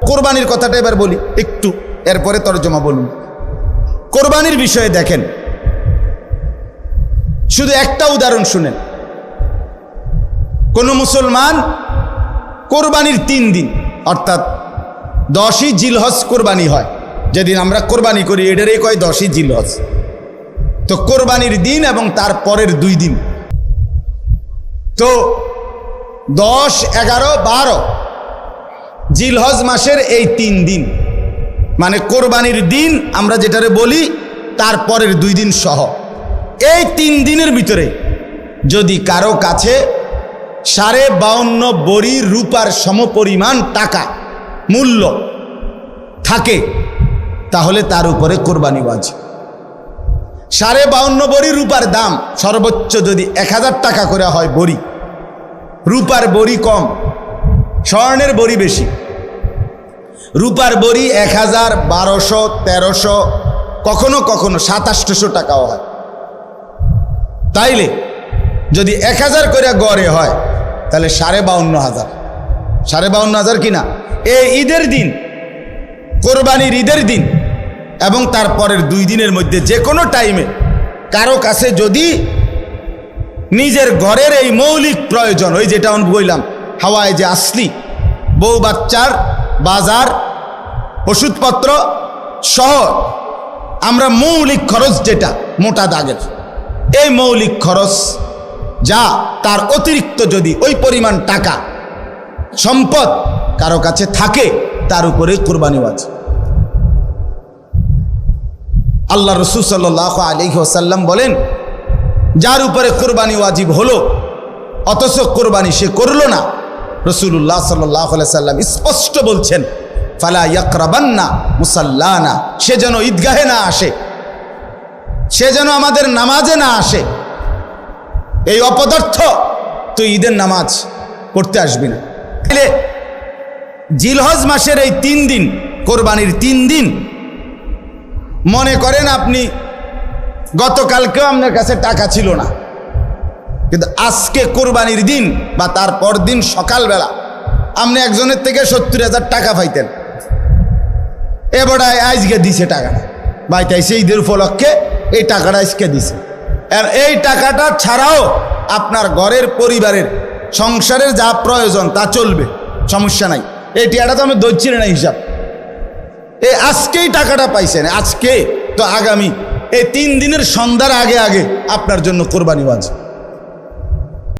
কোরবানির কথাটা এবার বলি একটু, এরপরে তরজমা বলুন। কোরবানির বিষয়ে দেখেন, শুধু একটা উদাহরণ শুনেন। কোন মুসলমান কোরবানির 3 দিন অর্থাৎ 10ই জিলহজ কোরবানি হয়, যেদিন আমরা কোরবানি করি এটারই কয় 10ই জিলহজ। তো কোরবানির দিন এবং তার পরের 2 দিন, তো 10, 11, 12 জিলহজ মাসের এই 3 দিন, মানে কোরবানির দিন আমরা যেটারে বলি তার পরের 2 দিন সহ, এই 3 দিনের ভিতরে যদি কারো কাছে 52.5 বড়ি রূপার সমপরিমাণ টাকা মূল্য থাকে, তাহলে তার উপরে কোরবানি ওয়াজিব। 52.5 বড়ি রূপার দাম সর্বোচ্চ যদি 1000 টাকা করে হয় বড়ি, রূপার বড়ি কম, স্বর্ণের বড়ি বেশি। রূপার বড়ি 1000, 1200, 1300, কখনো কখনো 2700 টাকাও হয়। তাইলে যদি 1000 করে গড়ে হয় তাহলে 52,500, 52,500 কিনা এই ঈদের দিন, কোরবানির ঈদের দিন এবং তারপরের 2 দিনের মধ্যে যে কোনো টাইমে কারো কাছে যদি নিজের ঘরের এই মৌলিক প্রয়োজন, ওই যেটা আমি বললাম হাওয়ায় যে আসলি, বউ বাচ্চার বাজার, ওষুধপত্র সহ আমরা মৌলিক খরচ যেটা মোটা দাগের, এই মৌলিক খরচ যা তার অতিরিক্ত যদি ওই পরিমাণ টাকা সম্পদ কারো কাছে থাকে, তার উপরে কোরবানি ওয়াজিব। আল্লাহ রাসূল সাল্লাল্লাহু আলাইহি ওয়াসাল্লাম বলেন, যার উপরে কোরবানি ওয়াজিব হলো অথচ কোরবানি সে করলো না, রাসূলুল্লাহ সাল্লাল্লাহু আলাইহি ওয়াসাল্লাম স্পষ্ট বলছেন, ফালা ইয়াকরাবান্না মুসাল্লানা, সে যেন ঈদগাহে না আসে, সে যেন আমাদের নামাজে না আসে। এই অপদার্থ তুই ঈদের নামাজ পড়তে আসবি না। জিলহজ মাসের এই 3 দিন, কোরবানির 3 দিন, মনে করেন আপনি গতকালকেও আপনার কাছে টাকা ছিল না, কিন্তু আজকে কোরবানির দিন বা তারপর দিন সকালবেলা আপনি একজনের থেকে 70,000 টাকা পাইতেন, এবারে আজকে দিছে টাকাটা, বাইতাইছে ঈদের উপলক্ষে এই টাকাটা আজকে দিছে। আর এই টাকাটা ছাড়াও আপনার ঘরের পরিবারের সংসারের যা প্রয়োজন তা চলবে, সমস্যা নাই। এই টাকাটা তো আমি ধরছি না হিসাব, এই আজকেই টাকাটা পাইছেন, আজকে তো আগামী এই 3 দিনের সন্ধ্যার আগে আগে আপনার জন্য কোরবানি ওয়াজিব।